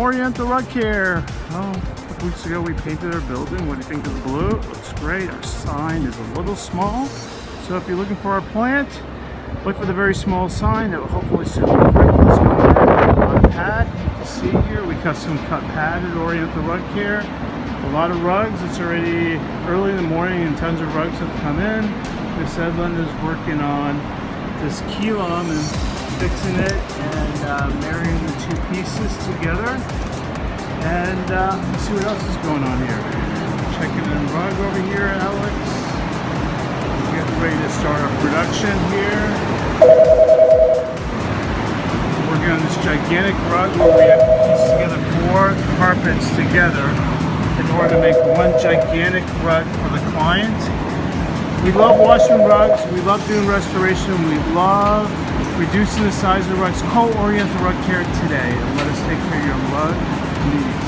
Oriental Rug Care. Oh, a couple weeks ago we painted our building. What do you think of the blue? It looks great. Our sign is a little small. So if you're looking for our plant, look for the very small sign that will hopefully soon be correct. Let's go ahead. On a pad, you can see here, we custom cut pad at Oriental Rug Care. A lot of rugs. It's already early in the morning and tons of rugs have come in. Miss Edlin is working on this key lum and fixing it and marrying the two pieces together. And let's see what else is going on here. Checking in rug over here, Alex. Getting ready to start our production here. Working on this gigantic rug where we have to piece together 4 carpets together in order to make one gigantic rug for the client. We love washing rugs, we love doing restoration, we love reducing the size of the rugs. Call Oriental Rug Care today and let us take care of your rug needs.